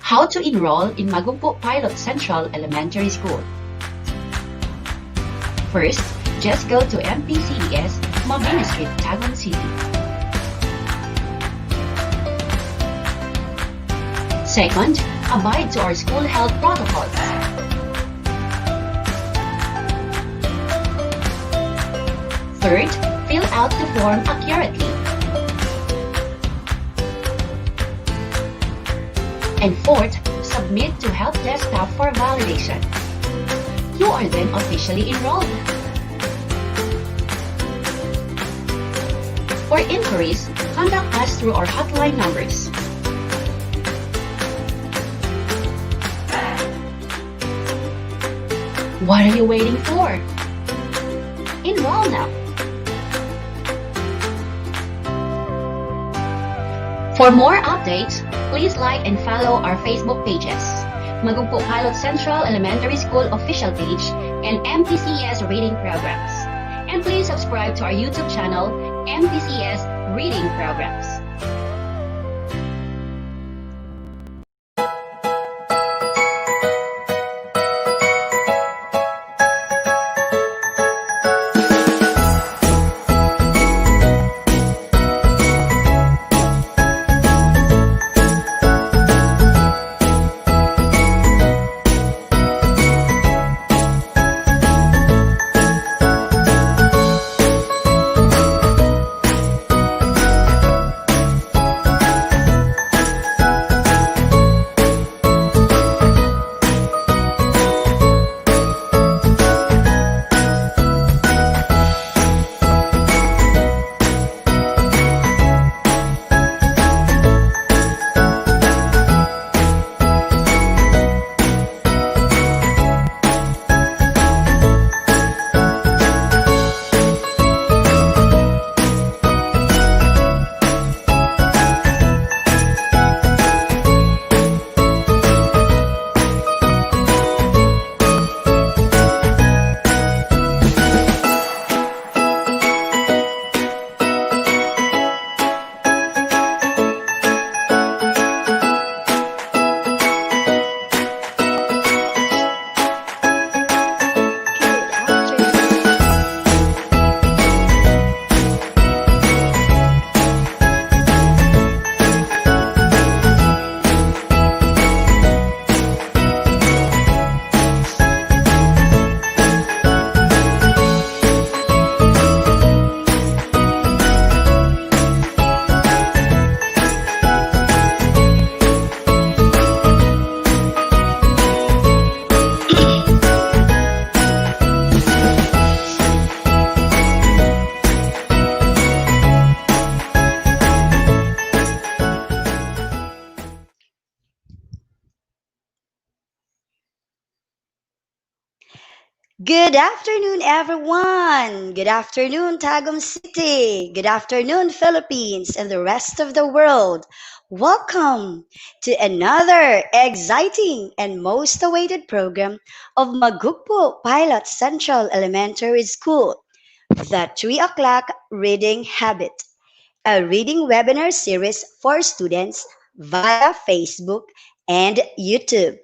How to enroll in Magugpo Pilot Central Elementary School. First, just go to MPCES, Mabini Street, Tagum City. Second, abide to our school health protocols. Third, fill out the form accurately. And fourth, submit to help desk staff for validation. You are then officially enrolled. For inquiries, contact us through our hotline numbers. What are you waiting for? Enroll now! For more updates, please like and follow our Facebook pages, Magugpo Pilot Central Elementary School official page and MPCES Reading Programs. And please subscribe to our YouTube channel, MPCES Reading Programs. Good afternoon, everyone. Good afternoon, Tagum City. Good afternoon, Philippines and the rest of the world. Welcome to another exciting and most awaited program of Magugpo Pilot Central Elementary School, the 3 o'clock reading habit, a reading webinar series for students via Facebook and YouTube.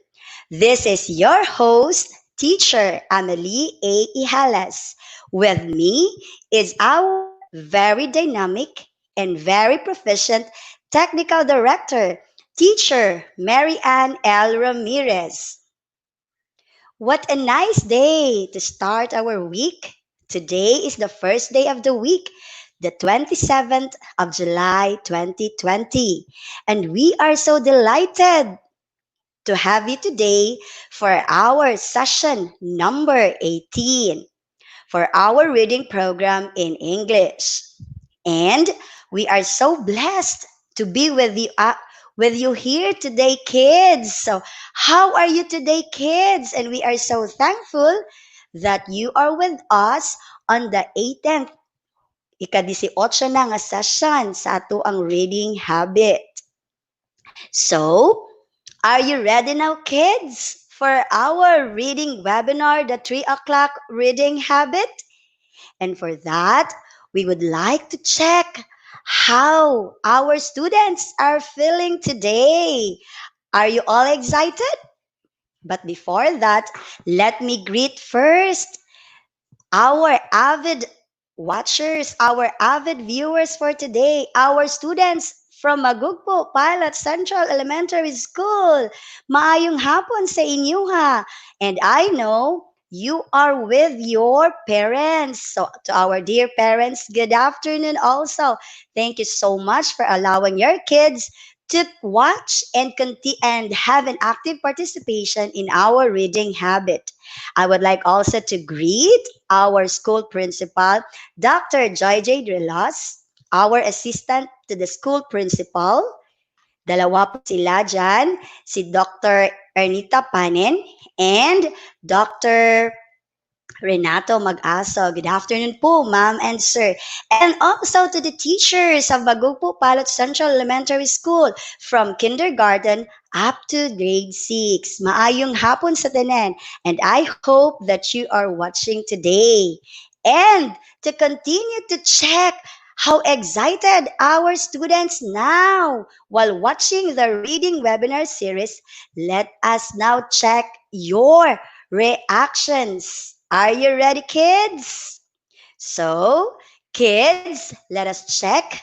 This is your host, Teacher Amelie A. Ihalas. With me is our very dynamic and very proficient Technical Director, Teacher Mary Ann L. Ramirez. What a nice day to start our week. Today is the first day of the week, the 27th of July 2020. And we are so delighted to have you today for our session number 18 for our reading program in English. And we are so blessed to be with you here today, kids. So, how are you today, kids? And we are so thankful that you are with us on the 18th, ika-18 na nga session sa ato ang reading habit. So, are you ready now, kids, for our reading webinar, the 3 o'clock reading habit? And for that, we would like to check how our students are feeling today. Are you all excited? But before that, let me greet first our avid watchers, our avid viewers for today, our students from Magugpo Pilot Central Elementary School. Maayong hapon sa inyo ha. And I know you are with your parents. So to our dear parents, good afternoon also. Thank you so much for allowing your kids to watch and have an active participation in our reading habit. I would like also to greet our school principal, Dr. Joy J. Drillos, our assistant to the school principal. Dalawa po sila dyan, si Dr. Ernita Panen and Dr. Renato Mag-aso. Good afternoon po, ma'am and sir. And also to the teachers of Bagugpo Pilot Central Elementary School from kindergarten up to grade 6. Maayong hapon sa tanan. And I hope that you are watching today. And to continue to check how excited our students now while watching the reading webinar series, let us now check your reactions. Are you ready, kids? So, kids, let us check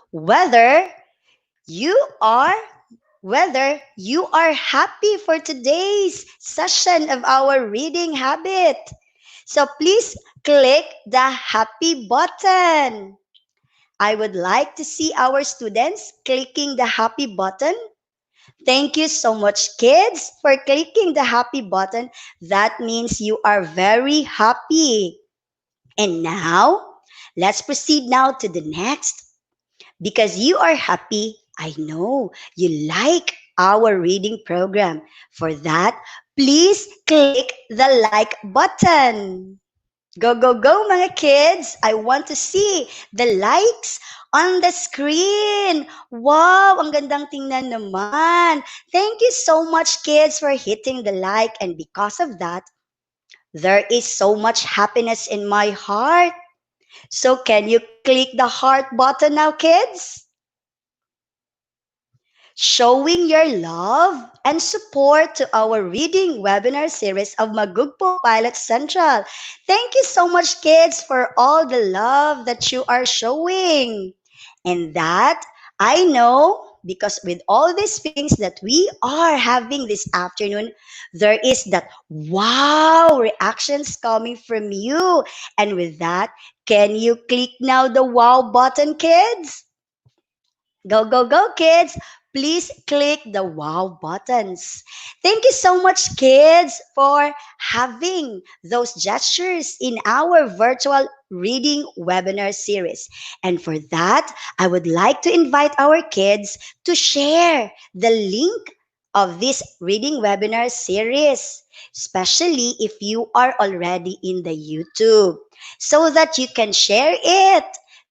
whether you are happy for today's session of our reading habit. So please click the happy button. I would like to see our students clicking the happy button. Thank you so much, kids, for clicking the happy button. That means you are very happy. And now, let's proceed now to the next. Because you are happy, I know you like our reading program. For that, please click the like button. Go, go, go, mga kids. I want to see the likes on the screen. Wow, ang gandang tingnan naman. Thank you so much, kids, for hitting the like. And because of that, there is so much happiness in my heart. So can you click the heart button now, kids? Showing your love and support to our reading webinar series of Magugpo Pilot Central. Thank you so much, kids, for all the love that you are showing. And that I know because with all these feelings that we are having this afternoon, there is that wow reactions coming from you. And with that, can you click now the wow button, kids? Go, go, go, kids. Please click the wow buttons. Thank you so much, kids, for having those gestures in our virtual reading webinar series. And for that, I would like to invite our kids to share the link of this reading webinar series, especially if you are already in the YouTube, so that you can share it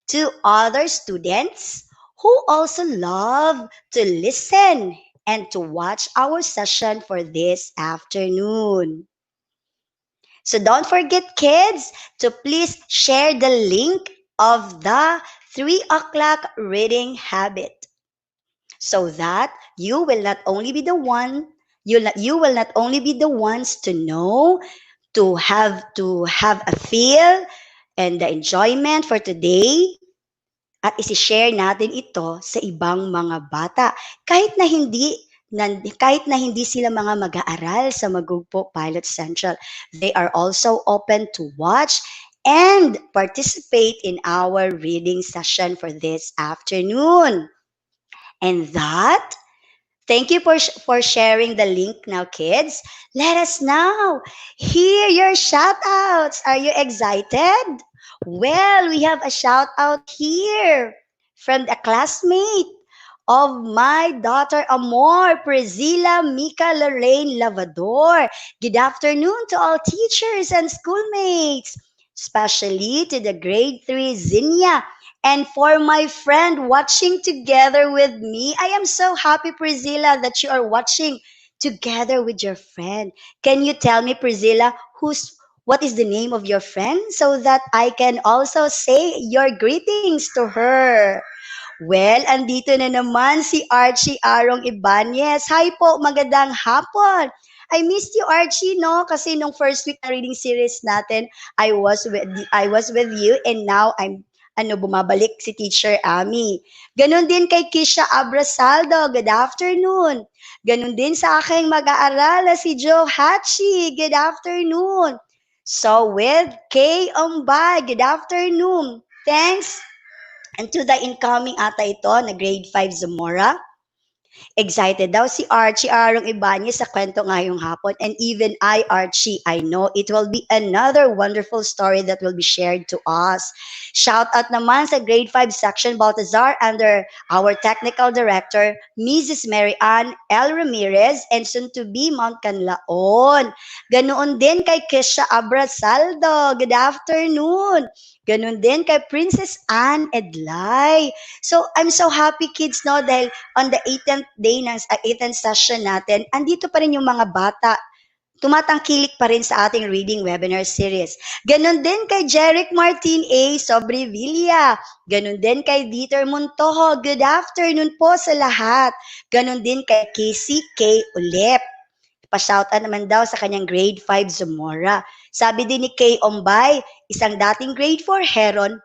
to other students who also love to listen and to watch our session for this afternoon. So don't forget, kids, to please share the link of the 3 o'clock reading habit so that you will not only be the one you will not only be the ones to know to have a feel and the enjoyment for today at isi-share natin ito sa ibang mga bata. Kahit na hindi sila mga mag-aaral sa Magugpo Pilot Central, they are also open to watch and participate in our reading session for this afternoon. And that thank you for sharing the link now, kids. Let us now hear your shout outs. Are you excited? Well, we have a shout out here from a classmate of my daughter Amor, Priscilla Mika Lorraine Lavador. Good afternoon to all teachers and schoolmates, especially to the grade 3 Zinnia. And for my friend watching together with me, I am so happy, Priscilla, that you are watching together with your friend. Can you tell me, Priscilla, what is the name of your friend so that I can also say your greetings to her? Well, andito na naman si Archie Arong Ibanez. Hi po, magandang hapon. I missed you, Archie, no? Kasi nung first week na reading series natin, I was with you and now bumabalik si Teacher Ami. Ganon din kay Kisha Abrasaldo. Good afternoon. Ganon din sa aking mag-aaral na si Joe Hachi. Good afternoon. So with Kay Ombay, good afternoon. Thanks. And to the incoming ata ito na grade 5 Zamora. Excited daw si Archie Arong Ibanez sa kwento ngayong hapon. And even I, Archie, I know it will be another wonderful story that will be shared to us. Shout out naman sa grade 5 section Baltazar under our technical director, Mrs. Mary Ann L. Ramirez and soon to be Mount Canlaon. Ganoon din kay Kesha Abrasaldo. Good afternoon. Ganon din kay Princess Anne Edlay. So, I'm so happy kids, no? Dahil on the 18th day ng 18th session natin, andito pa rin yung mga bata. Tumatangkilik pa rin sa ating reading webinar series. Ganon din kay Jeric Martin A. Sobrevilla. Ganon din kay Dieter Montojo. Good afternoon po sa lahat. Ganon din kay Casey K. Ulep. Pa-shoutout naman daw sa kanyang grade 5 Zamora. Sabi din ni Kay Ombay, isang dating grade 4 Heron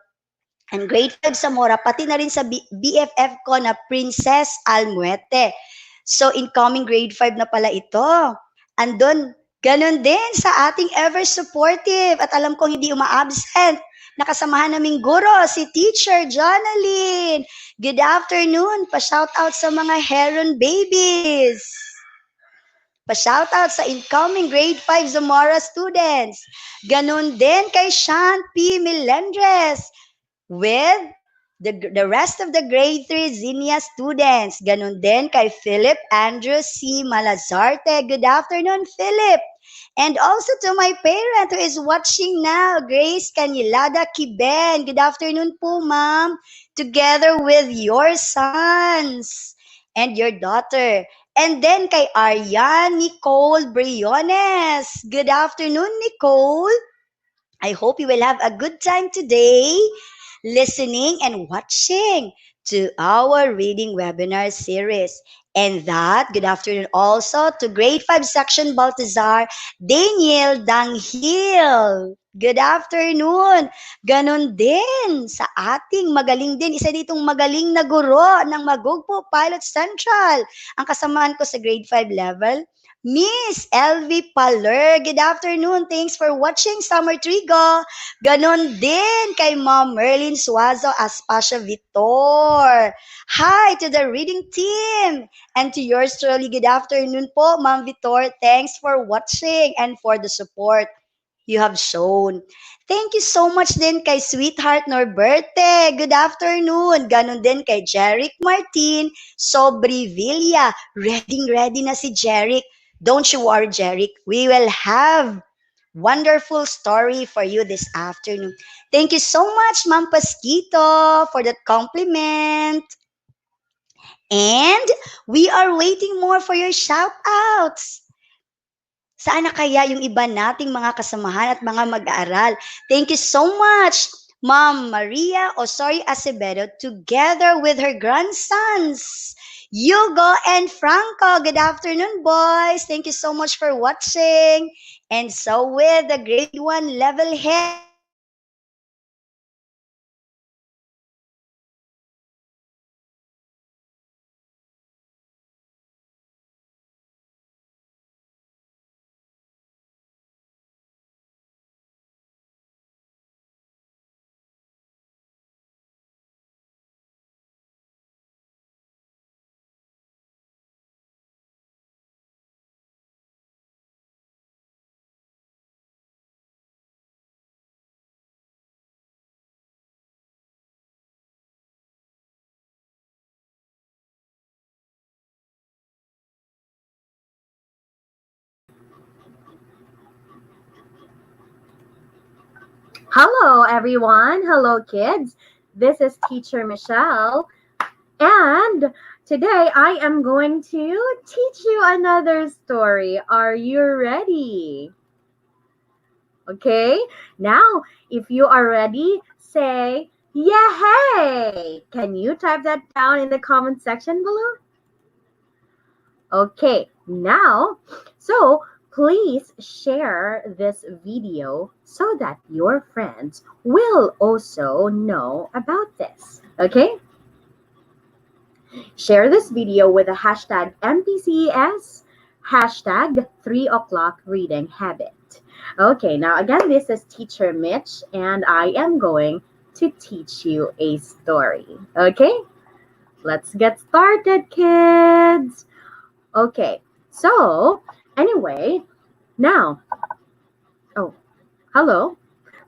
and grade 5 Zamora, pati na rin sa BFF ko na Princess Almuete. So, incoming grade 5 na pala ito. Andun, ganun din sa ating ever supportive at alam kong hindi uma-absent. Nakasamahan naming guro, si Teacher Jonaline. Good afternoon. Pa-shoutout sa mga Heron babies. Pa-shoutout sa incoming grade 5 Zamora students. Ganun din kay Sean P. Melendres with the rest of the grade 3 Zinnia students. Ganun din kay Philip Andrew C. Malazarte. Good afternoon, Philip. And also to my parent who is watching now, Grace Canilada Kiben. Good afternoon po, ma'am. Together with your sons and your daughter. And then kay Aryan Nicole Briones. Good afternoon, Nicole. I hope you will have a good time today listening and watching to our reading webinar series. And that, good afternoon also to grade 5 section Baltazar, Daniel Danghil. Good afternoon. Ganon din sa ating magaling din, isa ditong magaling na guro ng Magugpo Pilot Central. Ang kasamaan ko sa grade 5 level, Miss LV Paler. Good afternoon. Thanks for watching Summer Trigo. Ganon din kay Ma'am Merlin Suazo Aspasio Vitor. Hi to the reading team. And to yours truly, good afternoon po, Ma'am Vitor. Thanks for watching and for the support you have shown. Thank you so much din kay Sweetheart Norberte. Good afternoon. Ganon din kay Jeric Martin Sobrevilla. Ready na si Jeric. Don't you worry, Jeric. We will have wonderful story for you this afternoon. Thank you so much, Ma'am Pasquito, for that compliment. And we are waiting more for your shout-outs. Saan na kaya yung iba nating mga kasamahan at mga mag-aaral? Thank you so much, Ma'am Maria Osorio Acevedo, together with her grandsons, Hugo and Franco. Good afternoon, boys. Thank you so much for watching. And so with the grade 1 level head, Hello, everyone. Hello, kids. This is Teacher Michelle, and today I am going to teach you another story. Are you ready? Okay, now if you are ready, say Yeah, hey! Can you type that down in the comment section below? Okay, now, so please share this video so that your friends will also know about this. Okay? Share this video with the hashtag MPCES, hashtag 3 o'clock reading habit. Okay, now again, this is Teacher Mitch, and I am going to teach you a story. Okay? Let's get started, kids. Okay, so anyway, now, oh, hello.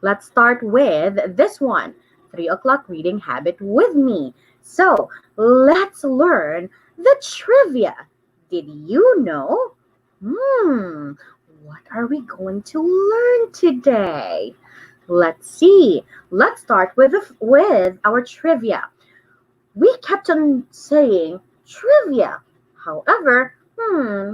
Let's start with this one, 3 o'clock reading habit with me. So let's learn the trivia. Did you know? What are we going to learn today? Let's see. Let's start with our trivia. We kept on saying trivia. However,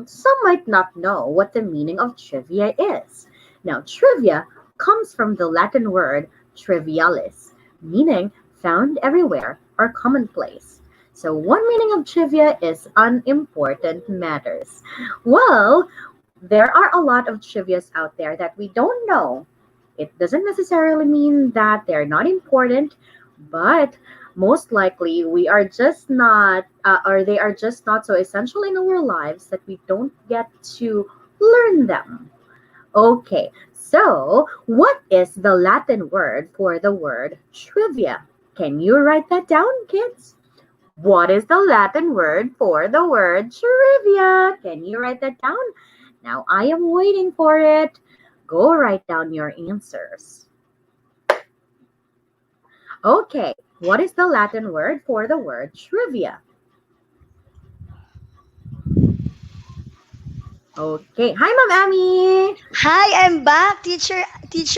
some might not know what the meaning of trivia is. Now, trivia comes from the Latin word trivialis, meaning found everywhere or commonplace. So, one meaning of trivia is unimportant matters. Well, there are a lot of trivias out there that we don't know. It doesn't necessarily mean that they're not important, but most likely we are just not, or they are just not so essential in our lives that we don't get to learn them. Okay, so what is the Latin word for the word trivia? Can you write that down, kids? What is the Latin word for the word trivia? Can you write that down? Now I am waiting for it. Go write down your answers. Okay, what is the Latin word for the word trivia? Okay, hi Ma'am Amy! Hi, I'm back, Teacher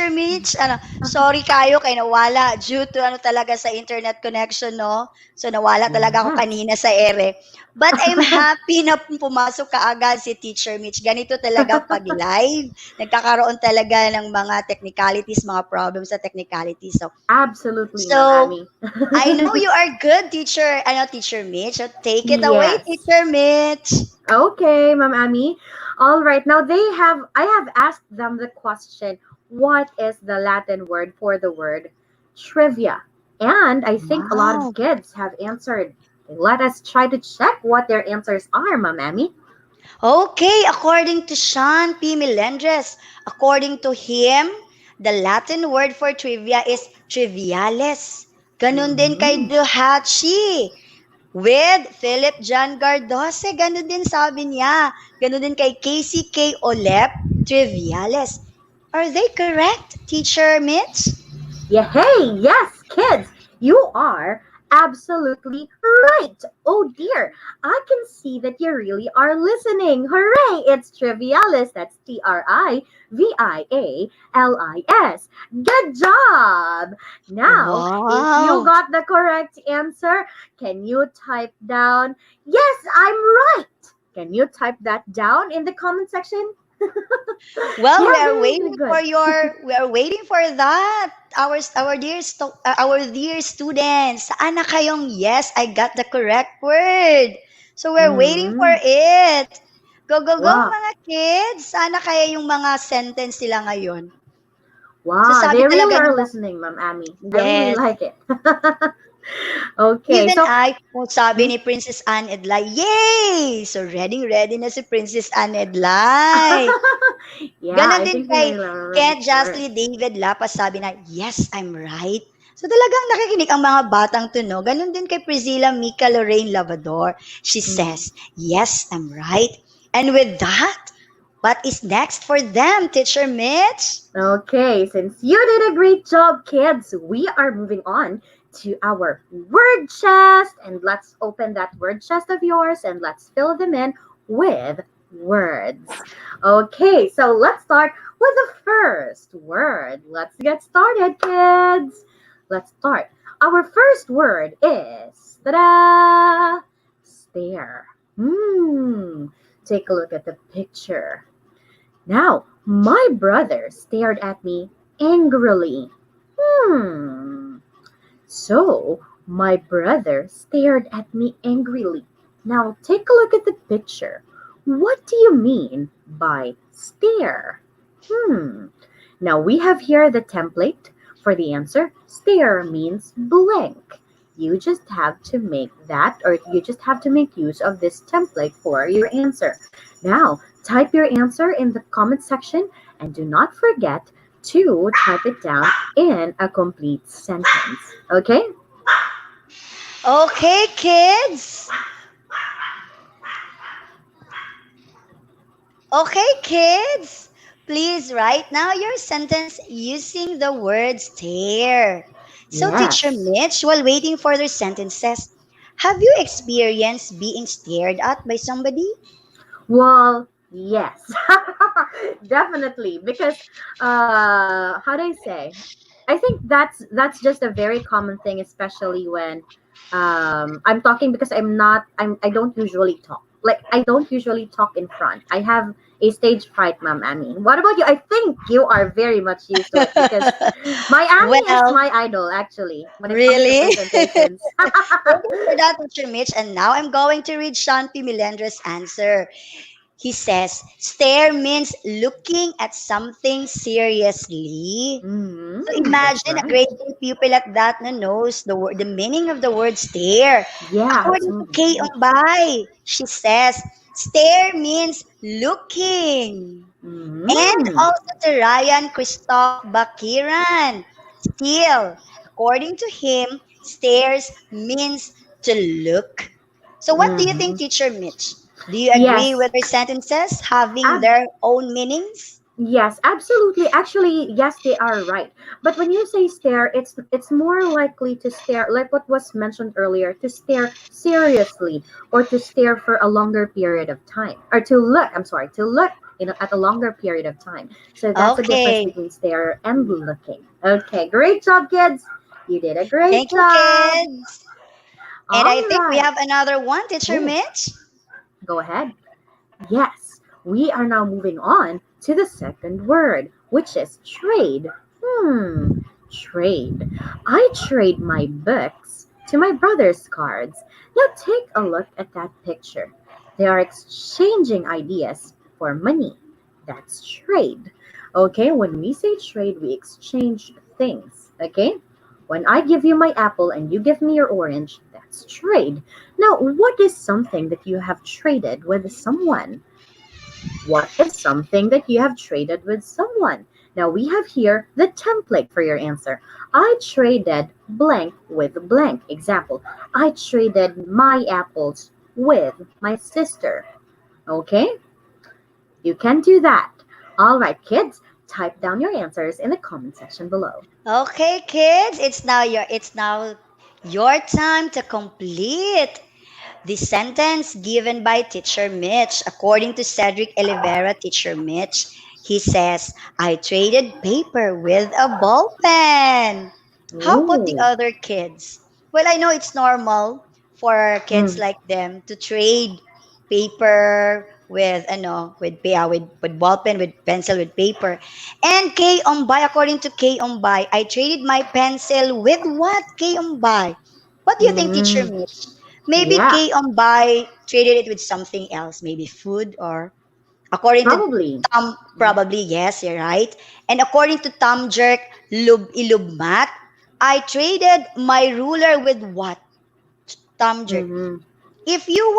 Mitch. Sorry kayo kay nawala due to talaga sa internet connection, no? So nawala talaga ako Yes. kanina sa ere. But I'm happy na pumasok kaagad si Teacher Mitch. Ganito talaga pag live. Nagkakaroon talaga ng mga technicalities, mga problems sa technicalities. Absolutely, Ma'am So Amy. I know you are good, Teacher Mitch. So take it away, Yes. Teacher Mitch. Okay, Ma'am Amy. All right. Now I have asked them the question, what is the Latin word for the word trivia? And I think a lot of Wow. kids have answered. Let us try to check what their answers are, Ma'am Amy. Okay, according to Sean P. Melendres, according to him, the Latin word for trivia is trivialis. Ganun din kay Mhm. Duhachi. With Philip John Gardose, ganun din sabi niya. Ganun din kay Casey K. Olep, trivialis. Are they correct, Teacher Mitch? Yeah, hey, yes, kids, you are absolutely right. Oh dear, I can see that you really are listening. Hooray! It's Trivialis. That's Trivialis. Good job. Now, if you Wow. got the correct answer, can you type down, yes, I'm right? Can you type that down in the comment section? Well, Yeah, very good. we are waiting for that. Our dear students. Saan na kayong yes, I got the correct word. So we're waiting for Mm, it. Go go go wow. mga kids. Sana kaya yung mga sentence nila ngayon. So Wow, sabi they really talaga are nila, listening, Ma'am Amy. I really yes. like it. Okay, Even so I, kung sabi hmm? ni Princess Anne Edlay, yay! So ready na si Princess Anne Edlay. Yeah, Ganon I din think they kay are ready Kent for it. Josley David Lapas sabi na, yes, I'm right. So talagang nakikinig ang mga batang to, no? Ganon din kay Priscilla Mika Lorraine Lavador. She Mm. says, yes, I'm right. And with that, what is next for them, Teacher Mitch? Okay, since you did a great job, kids, we are moving on to our word chest. And let's open that word chest of yours and let's fill them in with words. Okay, so let's start with the first word. Let's get started, kids. Let's start. Our first word is ta-da, stare. Take a look at the picture. Now, my brother stared at me angrily. Hmm. So, my brother stared at me angrily. Now, take a look at the picture. What do you mean by stare? Hmm. Now, we have here the template for the answer. Stare means blank. You just have to make that, or you just have to make use of this template for your answer. Now, type your answer in the comment section and do not forget to type it down in a complete sentence. Okay? Okay, kids. Okay, kids. Please write now your sentence using the word stare. So, Teacher Yes. Mitch, while waiting for their sentences, have you experienced being stared at by somebody? Well, yes, definitely. Because how do I say? I think that's just a very common thing, especially when I'm talking because I don't usually talk. Like I don't usually talk in front. I have a stage fright, Ma'am Annie. What about you? I think you are very much used to it because my Annie is Well, my idol actually when it comes to really? presentations. Thank you for that, Teacher Mitch. And now I'm going to read Shanti Milendra's answer. He says, stare means looking at something seriously. So That's imagine a right. grade 8 pupil at that na knows the meaning of the word stare. Yeah, According to absolutely. Kay Umbay, she says, stare means looking. And Mm. also to Ryan Christoph Bakiran. Still, according to him, stares means to look. So what do you think, Hmm. Teacher Mitch? Do you agree Yes, with our sentences having ab- their own meanings? yes, absolutely. Actually, yes, they are right. But when you say stare, it's more likely to stare, like what was mentioned earlier, to stare seriously or to stare for a longer period of time, or to look. I'm sorry, to look at a longer period of time. So that's the difference Okay. between stare and looking. Okay, great job, kids. You did a great Thank you, job. kids. And All I think we right. have another one, Teacher Oh, Mitch. go ahead. Yes, we are now moving on to the second word, which is trade. Trade. I trade my books to my brother's cards. Now take a look at that picture. They are exchanging ideas for money. That's trade. Okay, when we say trade, we exchange things. Okay? When I give you my apple and you give me your orange, that's trade. Now, what is something that you have traded with someone? What is something that you have traded with someone? Now we have here the template for your answer. I traded blank with blank. Example, I traded my apples with my sister. Okay? You can do that. All right, kids, type down your answers in the comment section below. Okay, kids, it's now your time to complete the sentence given by Teacher Mitch. According to Cedric Oliveira, Teacher Mitch, he says, I traded paper with a ball pen. How about the Ooh. other kids? Well, I know it's normal for kids Mm. like them to trade paper with with ball pen, with pencil, with paper. And K Ombay, according to K Ombay, I traded my pencil with what? K Ombay. What do you think, Teacher Mm. Mitch? Maybe Yeah, K Ombay traded it with something else, maybe food, or according to probably. Tom, probably yes, you're right. And according to Tom Jerk Ilubmat, I traded my ruler with what? Tom Jerk. Hmm. If you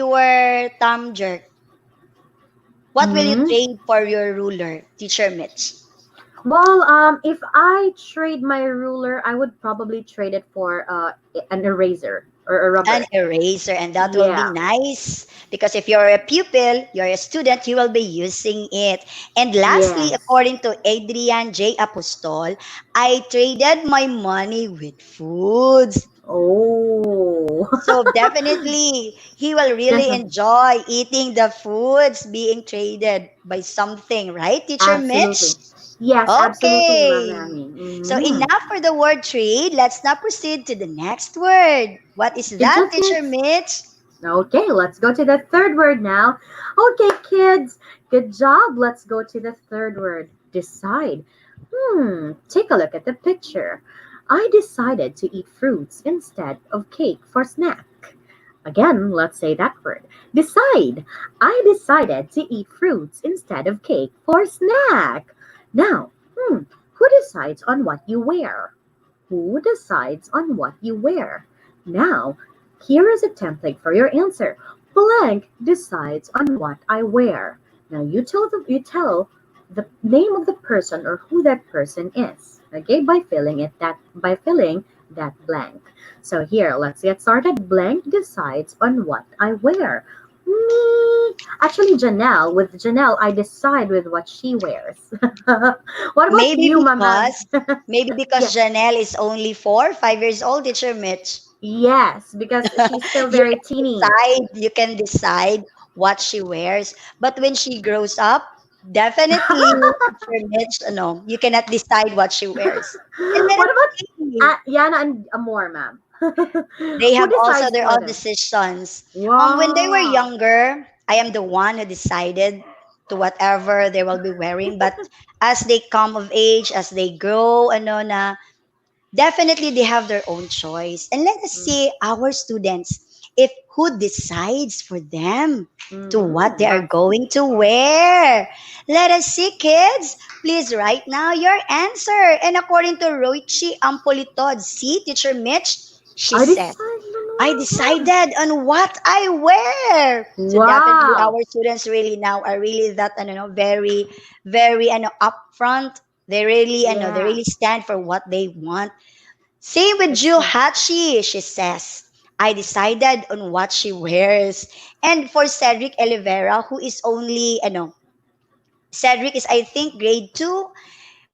were Tom Jerk, what will you Hmm. trade for your ruler, Teacher Mitch? Well, if I trade my ruler, I would probably trade it for an eraser or a An rubber. eraser, and that will be Yeah. nice because if you're a pupil, you're a student, you will be using it. And lastly, Yes. according to Adrian J. Apostol, I traded my money with foods. Oh. So definitely, he will really Definitely. enjoy eating the foods being traded by something, right, Teacher Mitch? Absolutely. Yes, absolutely, Ma'am Okay. Annie. So Hmm. enough for the word trade. Let's now proceed to the next word. What is Good that, job, Teacher kids. Mitch? Okay, let's go to the third word now. Okay, kids. Good job. Let's go to the third word. Decide. Take a look at the picture. I decided to eat fruits instead of cake for snack. Again, let's say that word. Decide. I decided to eat fruits instead of cake for snack. Now, who decides on what you wear? Who decides on what you wear? Now, here is a template for your answer. Blank decides on what I wear. Now you tell the name of the person or who that person is. Okay, by filling that blank. So here, let's get started. Blank decides on what I wear. Me. Actually, Janelle, I decide with what she wears. What about Maybe you, Ma'am? because maybe because Yes. Janelle is only 4, 5 years old, Teacher Mitch. Yes, because she's still you very can teeny. you can decide what she wears. But when she grows up, definitely, Teacher Mitch, no, you cannot decide what she wears. And let What us about see. Yana and Amor, ma'am? They Who have also decides their for own them? decisions. When they were Wow. younger, I am the one who decided to whatever they will be wearing. But as they come of age, as they grow, ano na, definitely they have their own choice. And let us see our students if who decides for them to what they are That's going to wear. Let us see, kids. Please write now your answer. And according to Roichi Ampolitod, see, Teacher Mitch, she I says, decide. I decided on what I wear. So definitely Wow. our students really now are really that very very upfront. They Yeah, really stand for what they want. Same with that's Jill true. Hachi, she says. I decided on what she wears. And for Cedric Oliveira, who is only Cedric is I think grade 2.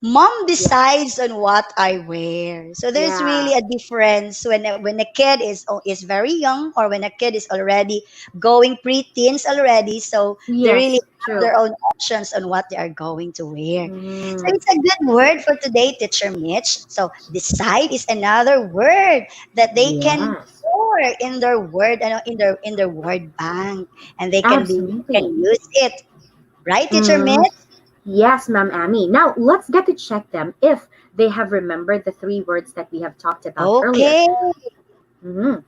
Mom Yes. decides on what I wear. So there's Yeah. really a difference when a kid is very young, or when a kid is already going pre-teens already. So they really Yes, have true. their own options on what they are going to wear. So Mm, it's a good word for today, Teacher Mitch. So decide is another word that they can yes. store in their in their word bank, and they can Absolutely. use it. Right, Teacher Mm, Mitch? yes, Ma'am Amy. Now, let's get to check them if they have remembered the three words that we have talked about earlier. Okay.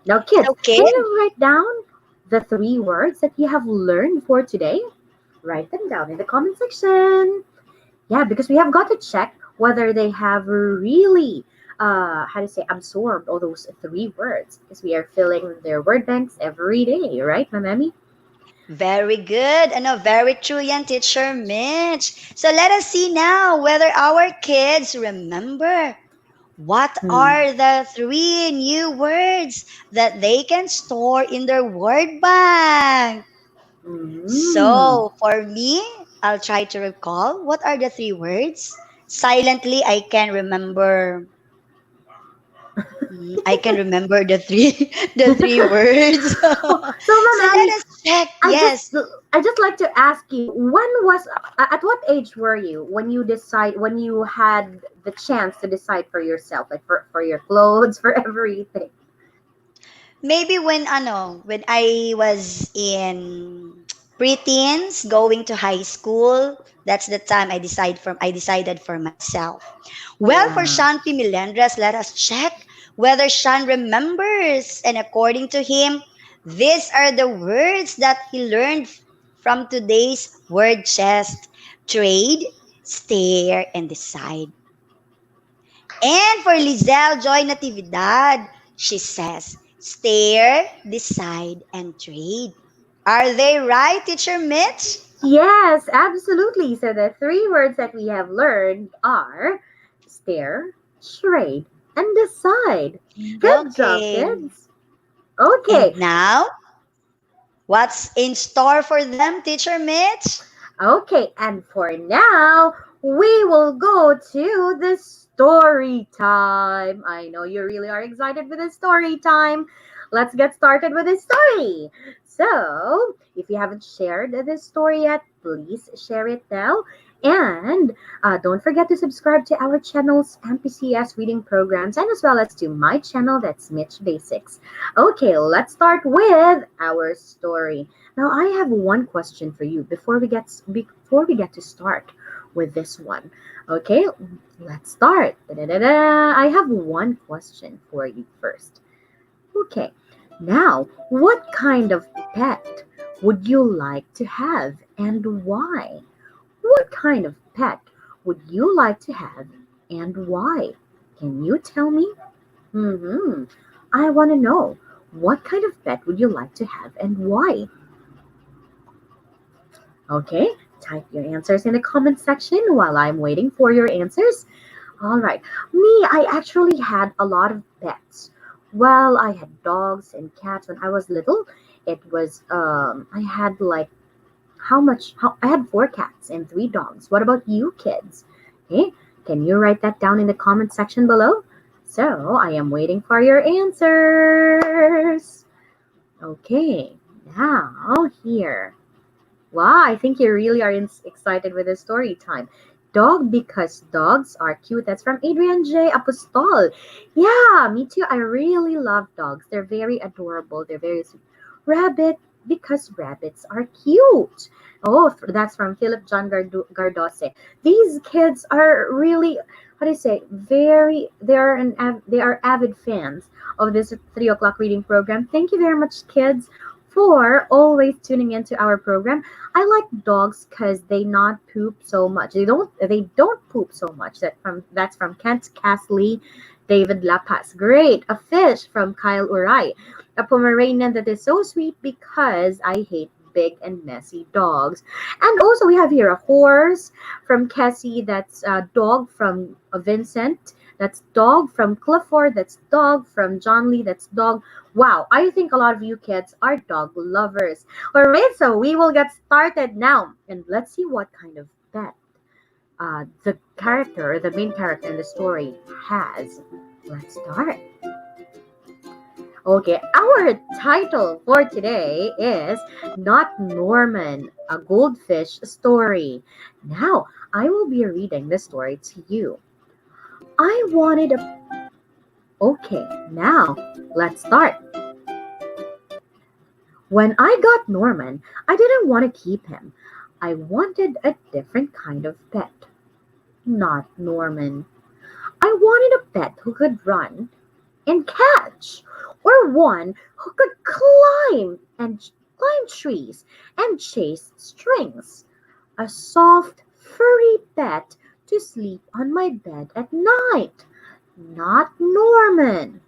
Now, kids, Okay. can you write down the three words that you have learned for today? Write them down in the comment section. Yeah, because we have got to check whether they have really, how to say, absorbed all those three words because we are filling their word banks every day, right, Ma'am Amy? Very good. Very true yan, Teacher Mitch. So let us see now whether our kids remember what Hmm. are the three new words that they can store in their word bank. Mm. So for me, I'll try to recall what are the three words. Silently, I can remember the three the three words. So, So Ma'am let Amy, us check. I just Yes. I just like to ask you, when was at what age were you when you had the chance to decide for yourself, like for your clothes, for everything? Maybe when I was in preteens going to high school, that's the time I decided for myself. Well, for Wow. Shanti Milendres, let us check whether Shan remembers. And according to him, these are the words that he learned from today's word chest: trade, stare, and decide. And for Lizelle Joy Natividad, she says, stare, decide, and trade. Are they right, Teacher Mitch? Yes, absolutely. So the three words that we have learned are stare, trade, and decide. Good job, Okay. kids. Okay, And now, what's in store for them, Teacher Mitch? okay, and for now, we will go to the story time. I know you really are excited with the story time. Let's get started with the story. So, if you haven't shared this story yet, please share it now. And don't forget to subscribe to our channel's MPCS reading programs and as well as to my channel, that's Mitch Basics. Okay, let's start with our story. Now, I have one question for you before we get to start. with this one. Okay, let's start. Da-da-da-da. I have one question for you first. Okay, now, what kind of pet would you like to have and why? What kind of pet would you like to have and why? Can you tell me? Mm-hmm. I want to know. What kind of pet would you like to have and why? Okay, type your answers in the comment section while I'm waiting for your answers. All right. Me, I actually had a lot of pets. Well, I had dogs and cats when I was little. It was I had like I had four cats and three dogs. What about you kids? Okay, can you write that down in the comment section below? So, I am waiting for your answers. Okay, now here. Wow, I think you really are excited with the story time. Dog because dogs are cute. That's from Adrian J. Apostol. Yeah, me too. I really love dogs. They're very adorable. They're very sweet. Rabbit because rabbits are cute. Oh, that's from Philip John Gardose. These kids are really, how do you say, they are avid fans of this 3 o'clock reading program. Thank you very much, kids, for always tuning into our program. I like dogs because they not poop so much. They don't poop so much. That's from Kent Casley, David Lapas. Great. A fish from Kyle Uray. A Pomeranian that is so sweet because I hate big and messy dogs. And also we have here a horse from Cassie. That's a dog from Vincent. That's dog from Clifford. That's dog from John Lee. That's dog. Wow, I think a lot of you kids are dog lovers. All right, so we will get started now. And let's see what kind of pet the main character in the story has. Let's start. Okay, our title for today is Not Norman, a Goldfish Story. Now, I will be reading the story to you. I wanted a... Okay, now, let's start. When I got Norman, I didn't want to keep him. I wanted a different kind of pet. Not Norman. I wanted a pet who could run and catch, or one who could climb trees and chase strings. A soft, furry pet to sleep on my bed at night. Not Norman.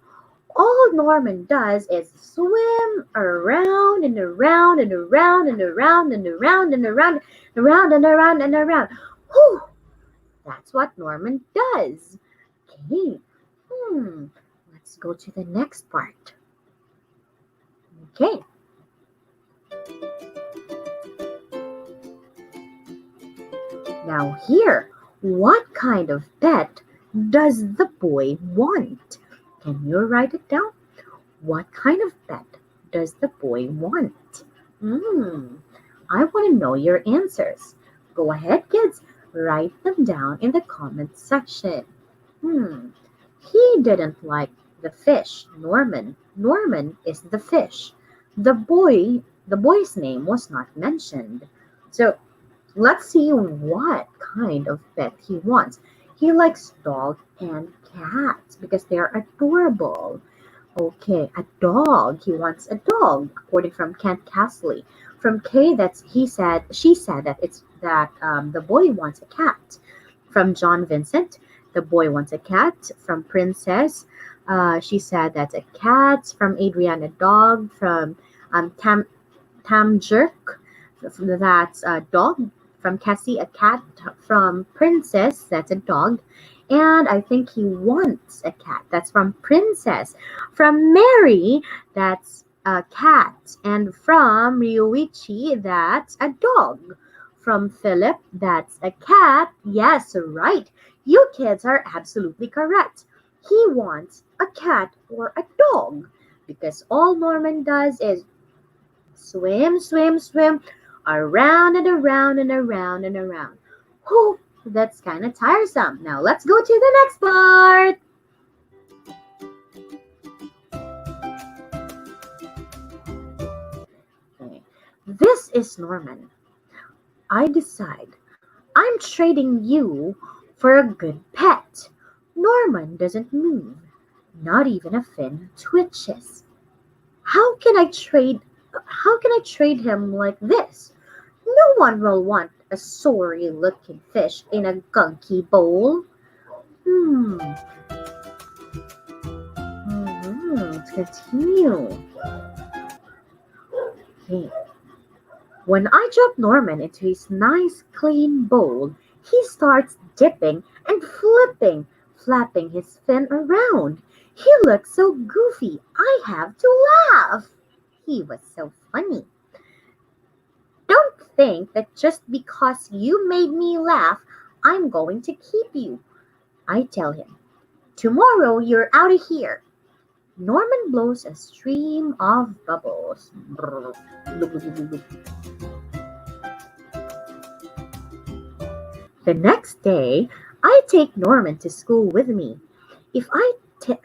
All Norman does is swim around and around and around and around and around and around and around and around and around. Whew, that's what Norman does. Okay. Let's go to the next part. Okay. Now here, what kind of pet does the boy want? Can you write it down? What kind of pet does the boy want? I want to know your answers. Go ahead, kids. Write them down in the comment section. He didn't like the fish, Norman. Norman is the fish. The boy's name was not mentioned. So let's see what kind of pet he wants. He likes dog and cats because they're adorable. Okay, a dog. He wants a dog, according from Kent Casley. From Kay, she said that the boy wants a cat. From John Vincent, the boy wants a cat. From Princess, she said that's a cat. From Adriana, dog. From Tam Jerk, that's a dog. From Cassie, a cat. From Princess, that's a dog. And I think he wants a cat. That's from Princess. From Mary, that's a cat. And from Ryuichi, that's a dog. From Philip, that's a cat. Yes, right. You kids are absolutely correct. He wants a cat or a dog because all Norman does is swim, swim, swim around and around and around and around. Whew, that's kind of tiresome. Now let's go to the next part. Okay. This is Norman. I decide I'm trading you for a good pet. Norman doesn't move. Not even a fin twitches. How can I trade him like this? No one will want a sorry looking fish in a gunky bowl. Hmm. Let's continue. Okay. When I drop Norman into his nice clean bowl, he starts dipping and flipping, flapping his fin around. He looks so goofy, I have to laugh. He was so funny. Don't think that just because you made me laugh, I'm going to keep you. I tell him, tomorrow you're out of here. Norman blows a stream of bubbles. The next day, I take Norman to school with me. If I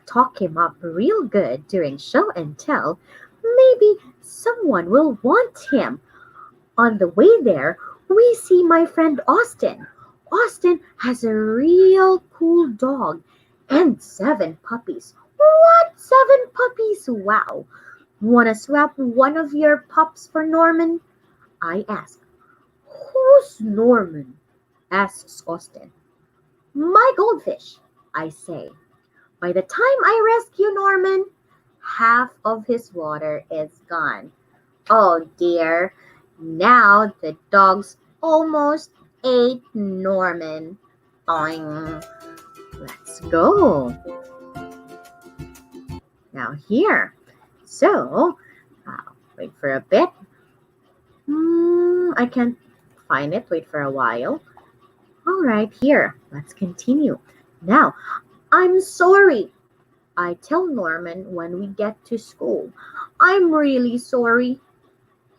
talk him up real good during show and tell, maybe someone will want him. On the way there, we see my friend Austin. Austin has a real cool dog and 7 puppies. What? 7 puppies? Wow. Wanna swap one of your pups for Norman? I ask. Who's Norman? Asks Austin. My goldfish, I say. By the time I rescue Norman, half of his water is gone. Oh dear. Now the dogs almost ate Norman. Boing. Let's go. Now here. So, wait for a bit. I can't find it. Wait for a while. All right, here. Let's continue. Now, I'm sorry. I tell Norman when we get to school. I'm really sorry.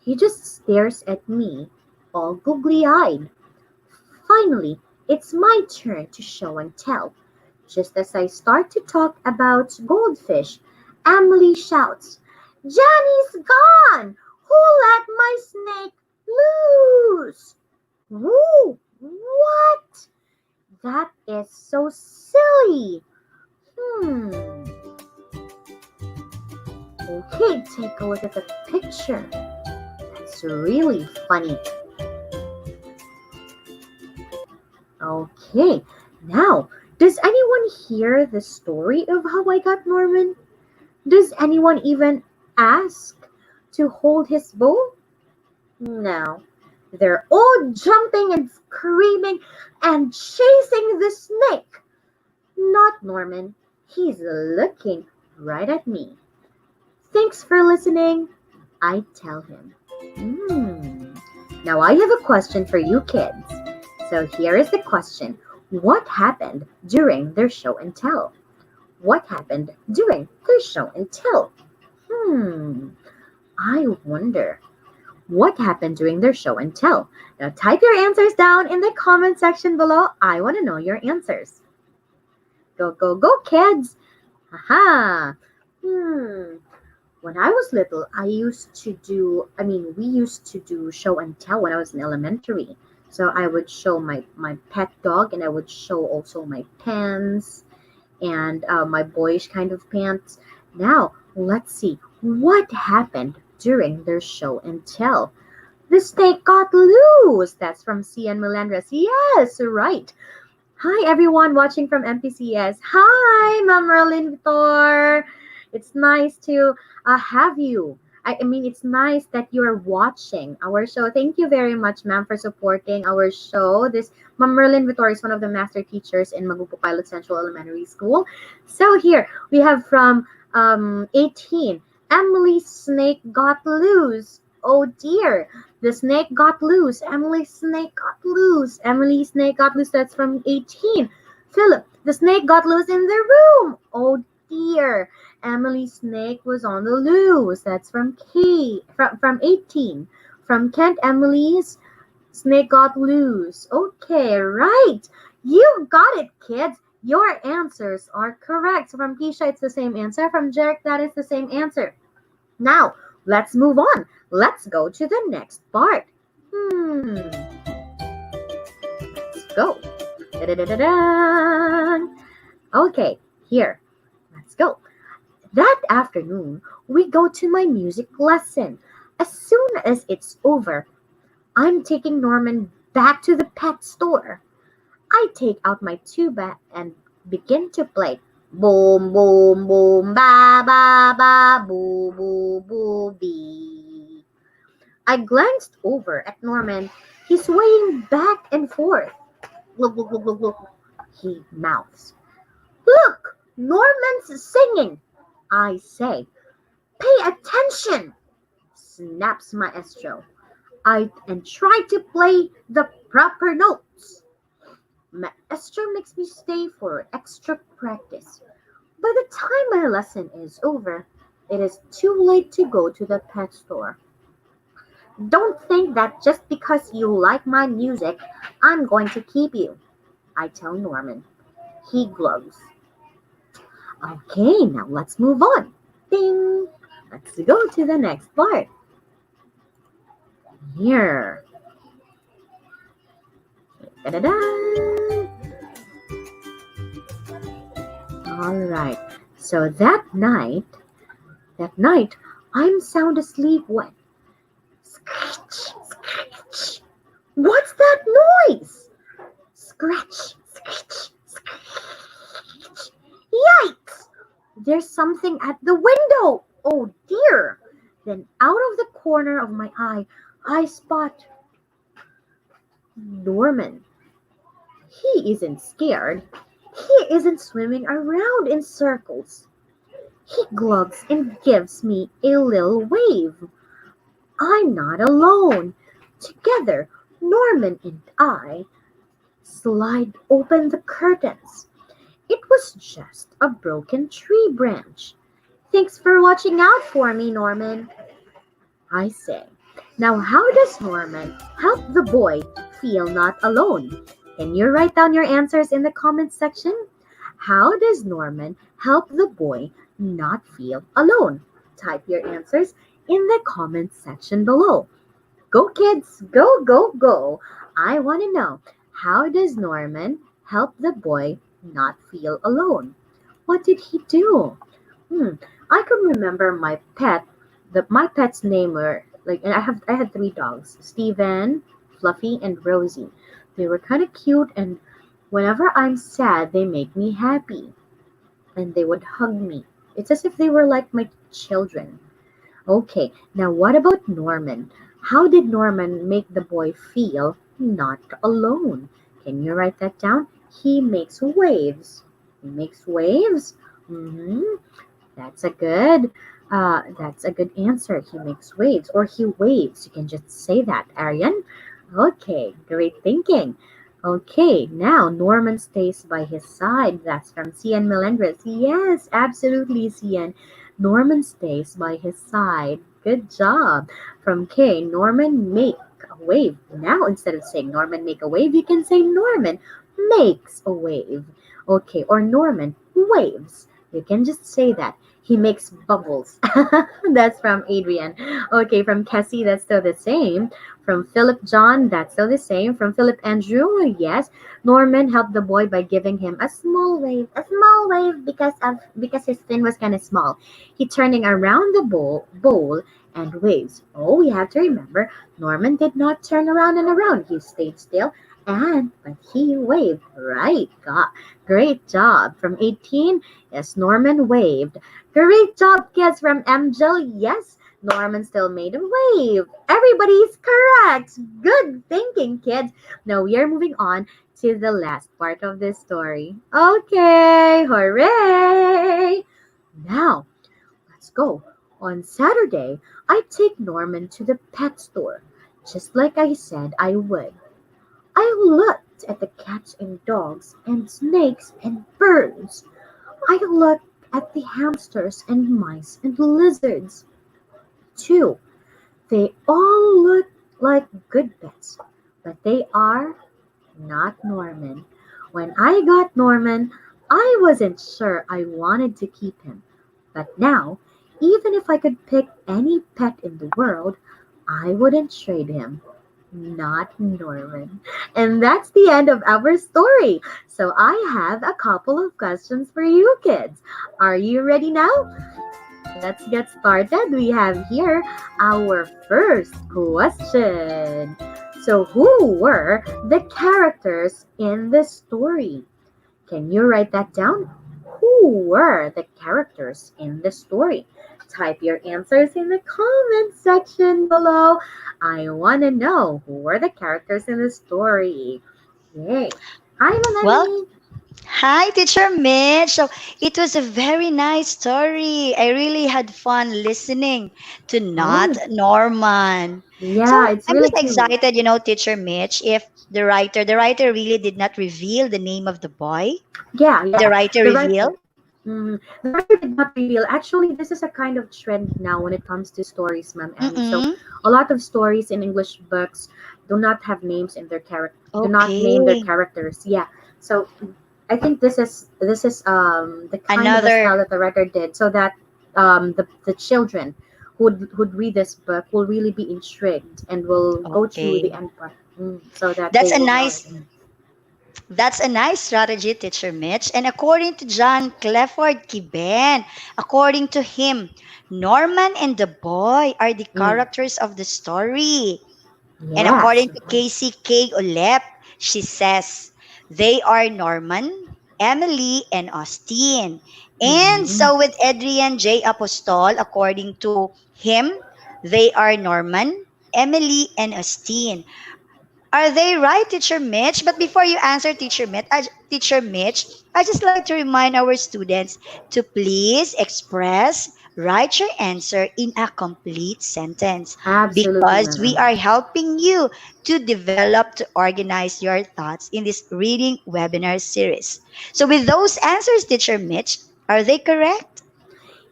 He just stares at me, all googly-eyed. Finally, it's my turn to show and tell. Just as I start to talk about goldfish, Emily shouts, Johnny's gone! Who let my snake loose? Woo! What? That is so silly. Okay, take a look at the picture. That's really funny. Okay, now, does anyone hear the story of how I got Norman? Does anyone even ask to hold his bowl? No. They're all jumping and screaming and chasing the snake. Not Norman. He's looking right at me. Thanks for listening, I tell him. Now I have a question for you kids. So here is the question. What happened during their show and tell? What happened during their show and tell? I wonder. What happened during their show and tell? Now type your answers down in the comment section below. I want to know your answers. Go, go, go, kids. Aha. When I was little, we used to do show and tell when I was in elementary. So I would show my pet dog, and I would show also my pens and my boyish kind of pants. Now, let's see. What happened during their show and tell? The snake got loose. That's from Cian Melendres. Yes, right. Hi, everyone watching from MPCS. Hi, Ma'am Merlin Vitor. It's nice to have you. It's nice that you're watching our show. Thank you very much, ma'am, for supporting our show. Ma'am Merlin Vitor is one of the master teachers in Magupo Pilot Central Elementary School. So here we have from 18. Emily's snake got loose. Oh dear, the snake got loose. Emily's snake got loose. Emily's snake got loose. That's from 18. Philip, the snake got loose in the room. Oh dear, Emily's snake was on the loose. That's from from 18. From Kent, Emily's snake got loose. Okay, right. You got it, kids. Your answers are correct. So from Keisha, it's the same answer. From Jerick, that is the same answer. Now, let's move on. Let's go to the next part. Da-da-da-da-da. Okay, here. Let's go. That afternoon, we go to my music lesson. As soon as it's over, I'm taking Norman back to the pet store. I take out my tuba and begin to play. Boom, boom, boom, ba, ba, ba, boo, boo, boo, bee. I glanced over at Norman. He's swaying back and forth. Look, look, look, look, look. He mouths. Look, Norman's singing. I say, pay attention, snaps Maestro. And try to play the proper notes. Maestro makes me stay for extra practice. By the time my lesson is over, it is too late to go to the pet store. Don't think that just because you like my music, I'm going to keep you, I tell Norman. He glows. Okay, now let's move on. Ding! Let's go to the next part. Here. Da-da-da! All right. So that night, I'm sound asleep when scratch, scratch. What's that noise? Scratch, scratch, scratch. Yikes! There's something at the window. Oh dear! Then out of the corner of my eye, I spot Norman. He isn't scared. He isn't swimming around in circles. He gloves and gives me a little wave. I'm not alone. Together, Norman and I slide open the curtains. It was just a broken tree branch. Thanks for watching out for me, Norman, I say. Now, how does Norman help the boy feel not alone? Can you write down your answers in the comments section? How does Norman help the boy not feel alone? Type your answers in the comments section below. Go kids, go, go, go. I want to know, how does Norman help the boy not feel alone? What did he do? I can remember my pet. My pet's name were and I had three dogs, Steven, Fluffy, and Rosie. They were kind of cute, and whenever I'm sad, they make me happy, and they would hug me. It's as if they were like my children. Okay, now what about Norman? How did Norman make the boy feel not alone? Can you write that down? He makes waves. He makes waves. That's a good. That's a good answer. He makes waves, or he waves. You can just say that, Aryan. Okay, great thinking. Okay, now Norman stays by his side. That's from Cian Melendres. Yes, absolutely, Cian. Norman stays by his side. Good job. From K, Norman make a wave. Now, instead of saying Norman make a wave, you can say Norman makes a wave. Okay, or Norman waves. You can just say that. He makes bubbles. That's from Adrian. Okay, from Cassie, that's still the same. From Philip John, that's still the same. From Philip Andrew, yes. Norman helped the boy by giving him a small wave. A small wave because his fin was kind of small. He turning around the bowl and waves. Oh, we have to remember, Norman did not turn around and around. He stayed still but he waved. Right. Great job. From 18, yes, Norman waved. Great job, kids. From MJ, yes, Norman still made a wave. Everybody's correct. Good thinking, kids. Now we are moving on to the last part of this story. Okay, hooray! Now, let's go. On Saturday, I take Norman to the pet store, just like I said I would. I looked at the cats and dogs and snakes and birds. I looked at the hamsters and mice and lizards, too. They all look like good pets, but they are not Norman. When I got Norman, I wasn't sure I wanted to keep him. But now, even if I could pick any pet in the world, I wouldn't trade him. not Norman. And that's the end of our story. So I have a couple of questions for you kids. Are you ready now? Let's get started. We have here our first question. So, who were the characters in the story? Can you write that down? Who were the characters in the story? Type your answers in the comment section below. I want to know who were the characters in the story. Yay. Hi, Well, Mamani. hi, Teacher Mitch. So it was a very nice story. I really had fun listening to Not Oh, Norman. So yeah, it's I'm really just cute. excited, Teacher Mitch, if the writer really did not reveal the name of the boy. Yeah, Did the yeah. writer The reveal? writer. The writer did not reveal. Actually, this is a kind of trend now when it comes to stories, Ma'am Annie. So, Mm-mm. a lot of stories in English books do not have names in their character. Do not name their Okay. characters. Yeah. So, I think this is the kind of a Another. style that the writer did, so that the children who'd read this book will really be intrigued and will go to the Okay. end part, so that That's they a will know it. nice That's a nice strategy, Teacher Mitch. And according to John Clifford Kiben, according to him, Norman and the boy are the Mm. characters of the story. And Yes. according to Casey K. Olep, she says they are Norman, Emily, and Austin. And Mhm. so with Adrian J. Apostol, according to him, they are Norman, Emily, and Austin. Are they right, Teacher Mitch? But before you answer, Teacher Mitch, I just like to remind our students to please write your answer in a complete sentence Absolutely, because we Mama. are helping you to develop, to organize your thoughts in this reading webinar series. So with those answers, Teacher Mitch, are they correct?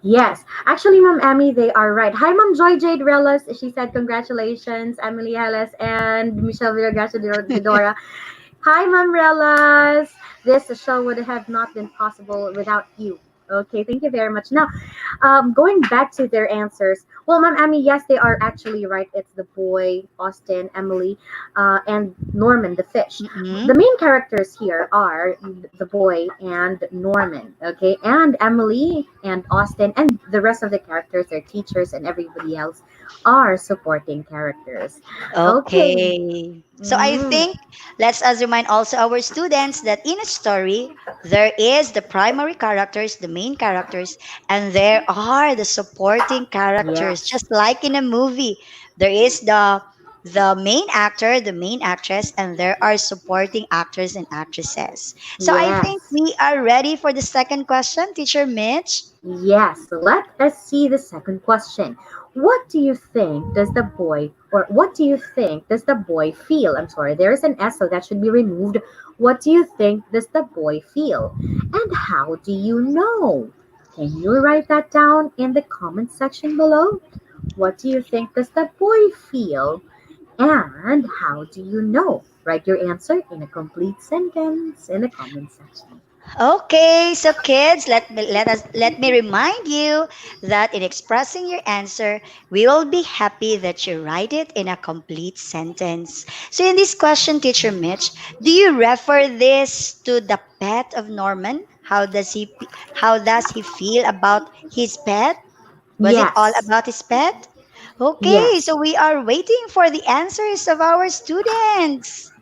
Yes, actually, Mom Emmy, they are right. Hi, Mom Joy Jade Relis. She said congratulations, Emily Ellis and Michelle Villagracia de Dora. Hi, Relas. This show would have not been possible without you. Okay, thank you very much. Now, going back to their answers, well, Ma'am Emmy, yes, they are actually right. It's the boy, Austin, Emily, and Norman, the fish. Mm-mm. The main characters here are the boy and Norman, okay, and Emily and Austin, and the rest of the characters, their teachers, and everybody else are supporting characters. Okay. Okay. So I Mm, think let's us remind also our students that in a story, there is the primary characters, the main characters, and there are the supporting characters. yes. Just like in a movie, there is the main actor, the main actress, and there are supporting actors and actresses. So I think Yes. we are ready for the second question, Teacher Mitch. Yes. Let us see the second question. What do you think does the boy, or what do you think does the boy feel? I'm sorry, there is an S, so that should be removed. What do you think does the boy feel? And how do you know? Can you write that down in the comment section below? What do you think does the boy feel? And how do you know? Write your answer in a complete sentence in the comment section. Okay, so kids, let me remind you that in expressing your answer, we will be happy that you write it in a complete sentence. So in this question, Teacher Mitch, do you refer this to the pet of Norman? How does he feel about his pet? Was it all Yes. about his pet? Okay, Yes. so we are waiting for the answers of our students.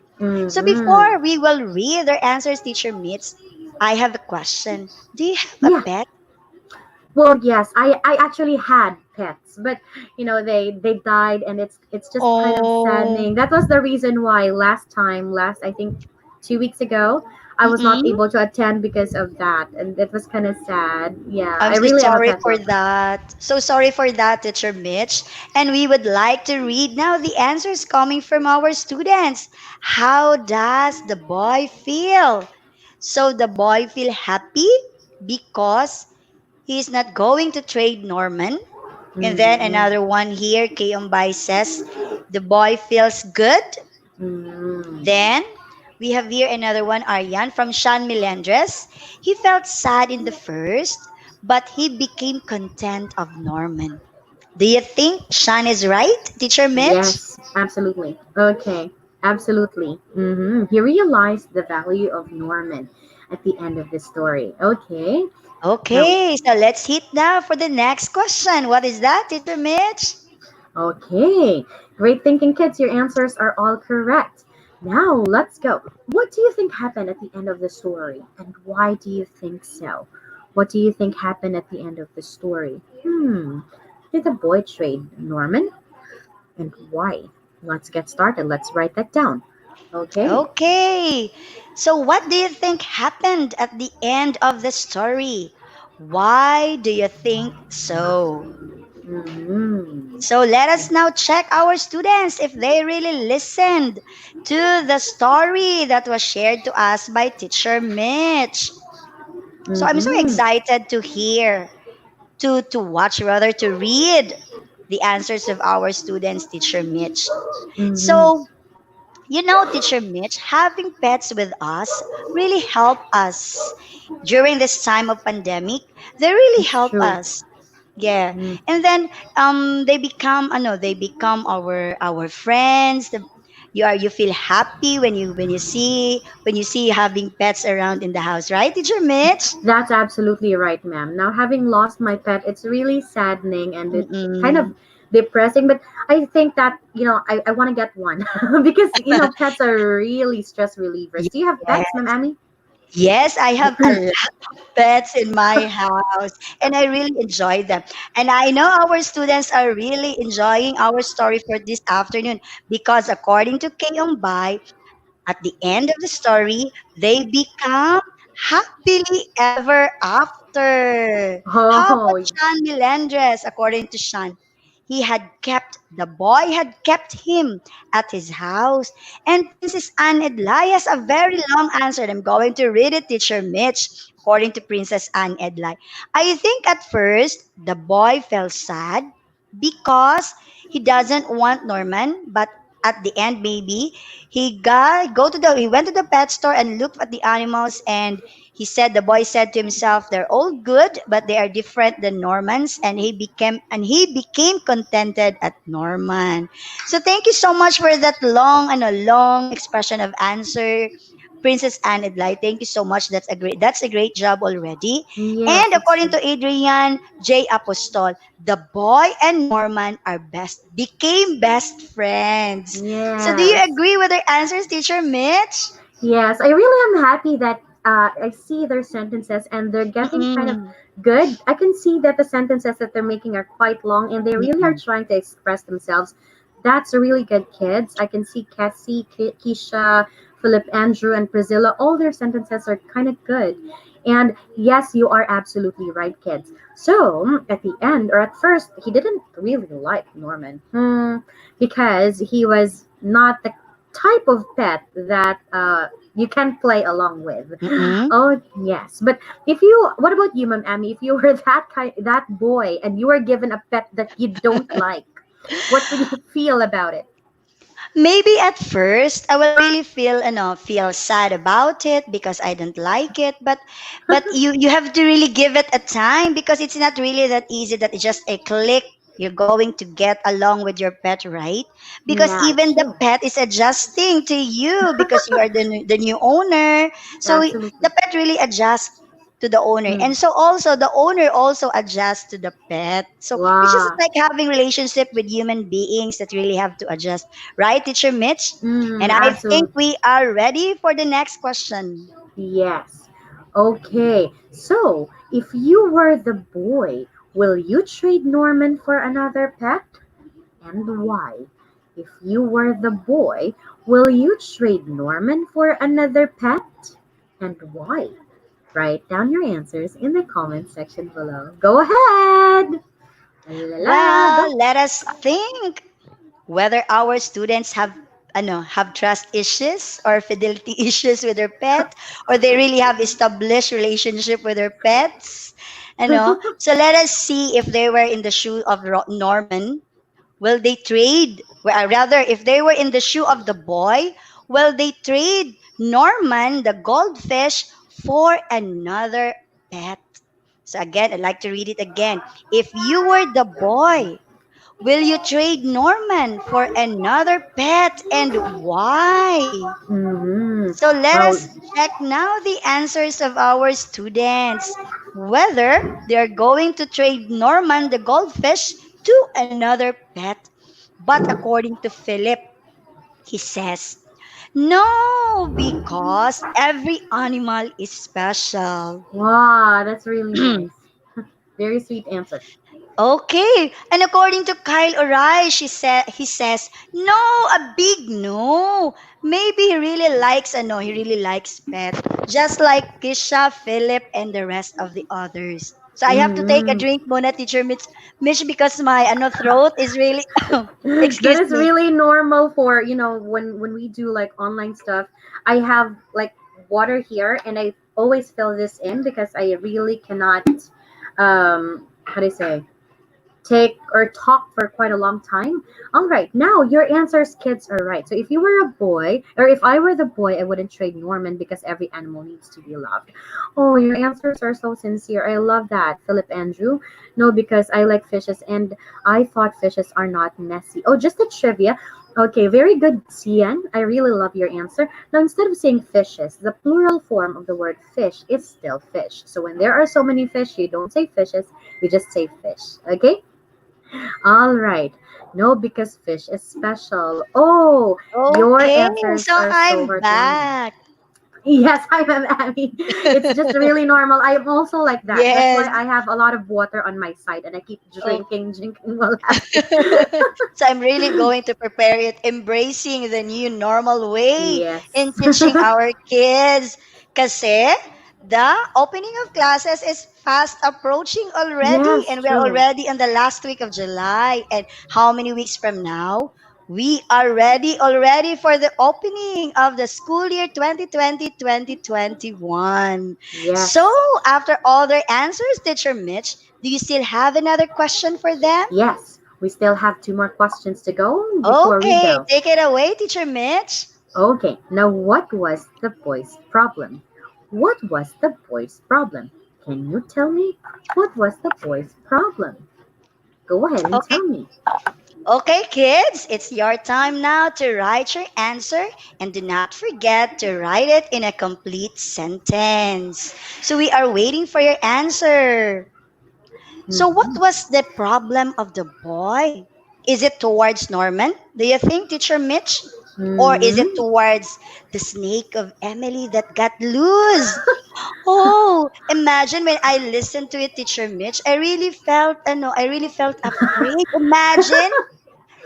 So Mm-hmm. before we will read their answers, Teacher Meets, I have a question. Do you have a Yeah. pet? Well, yes, I actually had pets, but they died, and it's just kind of Oh, saddening. That was the reason why last I think 2 weeks ago, I was not mm-mm. able to attend because of that, and it was kind of sad. Yeah, I'm I so really am a sorry pet for lover. that. So sorry for that, Teacher Mitch. And we would like to read now the answers coming from our students. How does the boy feel? So the boy feel happy because he's not going to trade Norman. And then Mm-hmm. another one here, Kayumbay says, the boy feels good. Mm-hmm. Then we have here another one, Aryan from Sean Melendres. He felt sad in the first, but he became content of Norman. Do you think Sean is right, Teacher Mitch? Yes, absolutely. Okay, absolutely. He realized the value of Norman at the end of the story. Okay, now, Okay, so let's hit now for the next question. What is that, Teacher Mitch? okay. Great thinking, kids. Your answers are all correct. Now, let's go. What do you think happened at the end of the story, and why do you think so? What do you think happened at the end of the story? Did the boy trade Norman, and why? Let's get started. Let's write that down. Okay. Okay, so what do you think happened at the end of the story? Why do you think so? Mm-hmm. So let us now check our students if they really listened to the story that was shared to us by Teacher Mitch. So I'm so Mm-hmm. excited to hear, to watch, rather to read the answers of our students, Teacher Mitch. Mm-hmm. So, Teacher Mitch, having pets with us really help us during this time of pandemic. They really It's help true. us. Yeah. Mm. And then they become our friends. You feel happy when you see having pets around in the house, right, Teacher Mitch? That's absolutely right, ma'am. Now, having lost my pet, it's really saddening and it's kind of Mm-mm. depressing. But I think that, I want to get one because, pets are really stress relievers. Do you have Yes. pets, ma'am Amy? Yes, I have a lot of pets in my house and I really enjoy them. And I know our students are really enjoying our story for this afternoon because according to Kayong, at the end of the story, they become happily ever after. How about Oh, Sean Melendres? According to Sean, the boy had kept him at his house. And Princess Anne Edlai has a very long answer. I'm going to read it, Teacher Mitch. According to Princess Anne Edlai, I think at first the boy felt sad because he doesn't want Norman, but at the end maybe he went to the pet store and looked at the animals, and the boy said to himself, they're all good but they are different than Normans, and he became contented at Norman. So thank you so much for that long expression of answer, Princess Anne Edlai. Thank you so much. That's a great job already. And yes, it's according true. to Adrian J. Apostol, the boy and Norman became best friends. So do you Yes. agree with their answers, Teacher Mitch? Yes, I really am happy that I see their sentences and they're getting kind of Mm-mm. good. I can see that the sentences that they're making are quite long and they really are Mm-mm. trying to express themselves. That's really good, kids. I can see Cassie, Keisha, Philip, Andrew, and Priscilla. All their sentences are kind of good. And yes, you are absolutely right, kids. So at the end, or at first, he didn't really like Norman because he was not the type of pet that you can play along with. Mm-mm. Oh yes, but what about you, Ma'am Amy? If you were that boy and you were given a pet that you don't like, what would you feel about it? Maybe at first I will really feel sad about it because I don't like it, but you have to really give it a time because it's not really that easy that it's just a click you're going to get along with your pet, right? Because Yeah, it's even the true. pet is adjusting to you because you are the new owner. So Absolutely. the pet really adjusts to the owner, Mm. and so also the owner also adjusts to the pet. So it's just Wow. like having relationship with human beings that really have to adjust. Right, Teacher Mitch? And I think Absolutely. we are ready for the next question. Yes. Okay. So, if you were the boy, will you trade Norman for another pet? And why? If you were the boy, will you trade Norman for another pet? And why? Write down your answers in the comment section below. Go ahead! La la la, go! Well, let us think whether our students have trust issues or fidelity issues with their pet, or they really have established relationship with their pets. So let us see if they were in the shoe of Norman. Will they trade? Well, rather, if they were in the shoe of the boy, will they trade Norman, the goldfish, for another pet? So again, I'd like to read it again. If you were the boy, Will you trade Norman for another pet and why? Mm-hmm. So let Well, us check now the answers of our students. Whether they are going to trade Norman the goldfish to another pet. But according to Philip, he says, no, because every animal is special. wow, that's really nice. Very sweet answer. Okay, and according to Kyle O'Reilly, he says no, a big no. Maybe he really likes a no. He really likes pet, just like Kisha, Philip, and the rest of the others. So I have to take a Mm-hmm. drink, muna, Teacher Mitch, because my throat is really. That Excuse is me. really normal for, when we do like online stuff. I have like water here, and I always fill this in because I really cannot, how do I say, take or talk for quite a long time. All right, now your answers, kids, are right. So if you were a boy, or if I were the boy, I wouldn't trade Norman because every animal needs to be loved. Oh, your answers are so sincere. I love that, Philip Andrew. No, because I like fishes and I thought fishes are not messy. Oh, just a trivia. Okay, very good, Cian. I really love your answer. Now, instead of saying fishes, the plural form of the word fish is still fish. So when there are so many fish, you don't say fishes, you just say fish. Okay? All right. No, because fish is special. Oh, your Okay, answers so are so I'm heartwarming. back. Yes, I'm Abby. It's just really normal. I'm also like that. That's why Yes. I have a lot of water on my side and I keep Oh. drinking while laughing. So I'm really going to prepare it, embracing the new normal way Yes. in teaching our kids. Kasi the opening of classes is fast approaching already, Yes, and we're true. already in the last week of July. And how many weeks from now? We are ready already for the opening of the school year 2020-2021. So, Yes. after all their answers, Teacher Mitch, do you still have another question for them? Yes. We still have two more questions to go before we Okay, go. take it away, Teacher Mitch. Okay, now what was the boy's problem? What was the boy's problem? Can you tell me? What was the boy's problem? Go ahead and Okay, tell me. okay, kids, it's your time now to write your answer and do not forget to write it in a complete sentence. So we are waiting for your answer. So, what Mhm. was the problem of the boy? Is it towards Norman? Do you think, Teacher Mitch? Or is it Mhm. towards the snake of Emily that got loose? Oh, imagine when I listened to it, Teacher Mitch. I really felt afraid. Imagine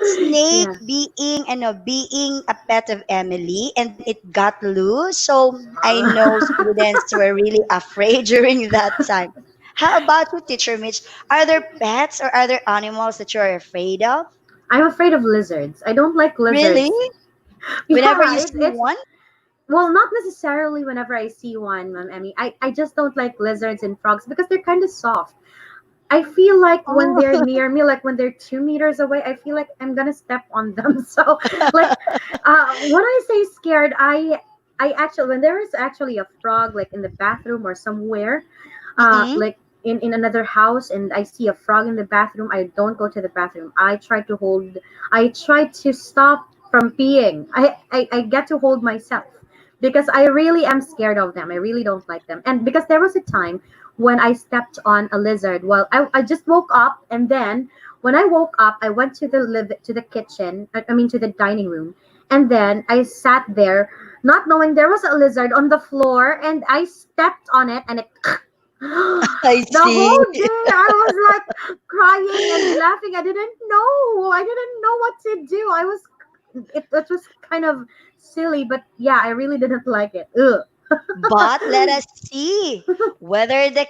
snake Yeah. being a pet of Emily, and then it got loose. So I know students were really afraid during that time. How about you, Teacher Mitch? Are there pets or other animals that you're afraid of? I'm afraid of lizards. I don't like Really? lizards. Whenever Yeah, you see it's one? well, not necessarily whenever I see one, Ma'am Emmy. I just don't like lizards and frogs because they're kind of soft. I feel like when Oh. they're near me, like when they're 2 meters away, I feel like I'm gonna step on them. So, like, when I say scared, I actually, when there is actually a frog like in the bathroom or somewhere, Mm-mm. like in another house, and I see a frog in the bathroom, I don't go to the bathroom. I try to stop from peeing. I get to hold myself because I really am scared of them. I really don't like them. And because there was a time when I stepped on a lizard. Well, I just woke up, and then when I woke up, I went to to the kitchen. I mean to the dining room, and then I sat there, not knowing there was a lizard on the floor, and I stepped on it, and it. I The see. whole day I was like crying and laughing. I didn't know. I didn't know what to do. It was kind of silly, but yeah, I really didn't like it. Ugh. But let us see what are the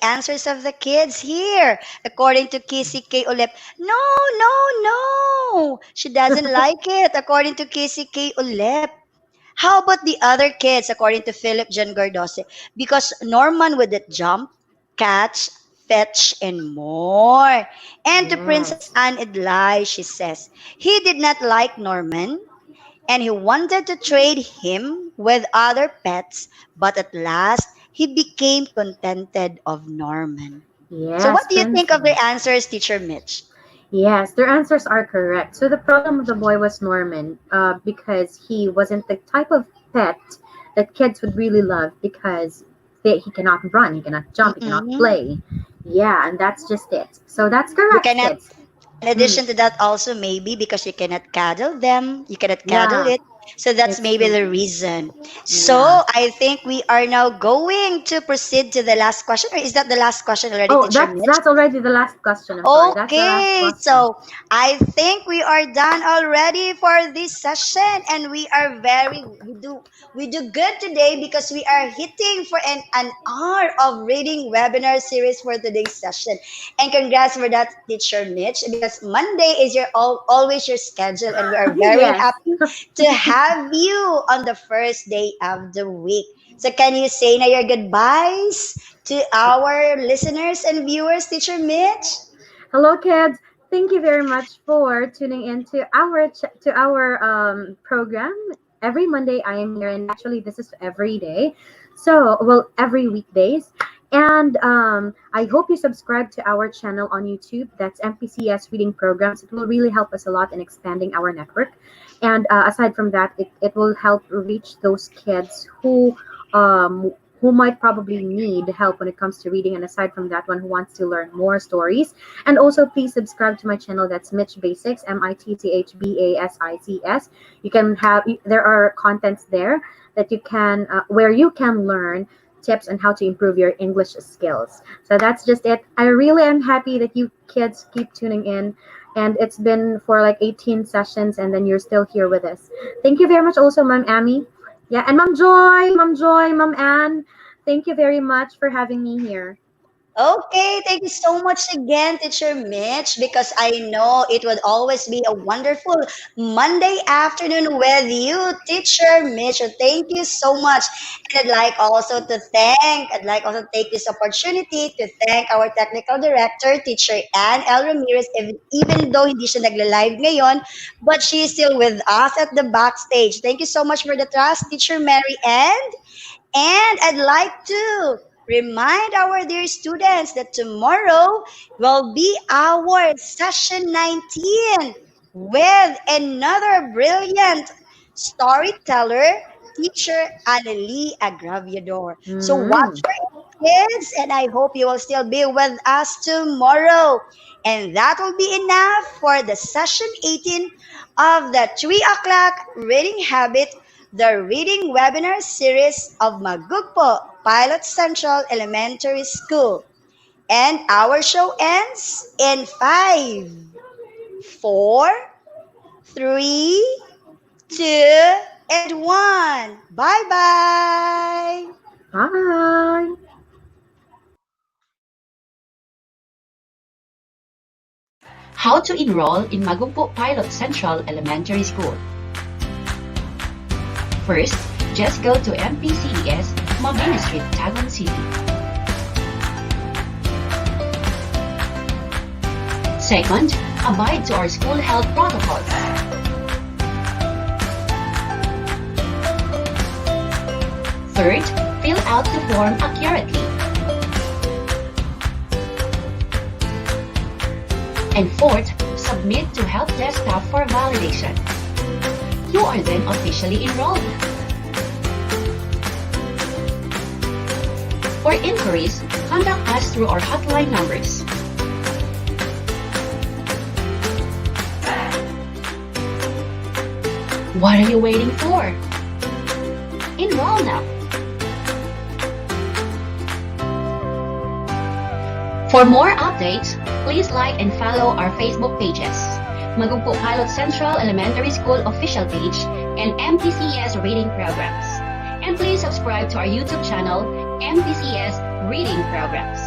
answers of the kids here? According to Kissy K. Ulep, no, no, no. She doesn't like it, according to Kissy K. Ulep. How about the other kids, according to Philip John Gardose? Because Norman would jump, catch, fetch, and more. And to Princess Yes. Anne Edlai, she says, he did not like Norman and he wanted to trade him with other pets, but at last he became contented of Norman. So, what Yes, do you think of the princess. answers, Teacher Mitch? Yes, their answers are correct. So the problem of the boy was Norman, because he wasn't the type of pet that kids would really love because he cannot run, he cannot jump, he cannot Mm-mm. play. Yeah, and that's just it. So that's You correct, cannot, kids. in Mm, addition to that, also maybe because you cannot cuddle them, you cannot cuddle yeah, it. So that's it's maybe true. the reason. So Yeah. I think we are now going to proceed to the last question. Or is that the last question already, Oh, Teacher that's Mitch? that's already the last question. I'm sorry. That's the last Okay, question. so I think we are done already for this session, and we are we do good today because we are hitting for an hour of reading webinar series for today's session. And congrats for that, Teacher Mitch, because Monday is always your schedule, and we are very Yes. happy to have you on the first day of the week. So can you say now your goodbyes to our listeners and viewers, Teacher Mitch? Hello, kids. Thank you very much for tuning in to our program. Every Monday, I am here, and actually, this is every day. So, well, every weekdays. And I hope you subscribe to our channel on YouTube. That's MPCS Reading Programs. It will really help us a lot in expanding our network. And aside from that, it will help reach those kids um, who might probably need help when it comes to reading. And aside from that one, who wants to learn more stories. And also, please subscribe to my channel. That's Mitch Basics, MITTHBASICS. You can have there are contents there that you can where you can learn tips on how to improve your English skills. So that's just it. I really am happy that you kids keep tuning in. And it's been for like 18 sessions, and then you're still here with us. Thank you very much, also, Ma'am Amy. Yeah, and Ma'am Joy, Ma'am Ann. Thank you very much for having me here. Okay, thank you so much again, Teacher Mitch, because I know it would always be a wonderful Monday afternoon with you, Teacher Mitch. So thank you so much. And I'd like also to take this opportunity to thank our technical director, Teacher Ann L. Ramirez, even though hindi siya nagla-live ngayon, but she is still with us at the backstage. Thank you so much for the trust, Teacher Mary Ann. And I'd like to remind our dear students that tomorrow will be our session 19 with another brilliant storyteller, teacher Annalie Agraviador. So watch Mm. for it, kids, and I hope you will still be with us tomorrow. And that will be enough for the session 18 of the 3 o'clock reading habit, the reading webinar series of Magugpo Pilot Central Elementary School. And our show ends in 5, 4, 3, 2, and 1. Bye bye. Bye. How to enroll in Magugpo Pilot Central Elementary School. First, just go to MPCES, Mabini Street, Tagum City. Second, abide to our school health protocols. Third, fill out the form accurately. And fourth, submit to help desk staff for validation. You are then officially enrolled. For inquiries, contact us through our hotline numbers. What are you waiting for? Enroll now. For more updates, please like and follow our Facebook pages, Magugpo Pilot Central Elementary School official page and MPCS Reading Programs. And please subscribe to our YouTube channel, MPCS Reading Programs.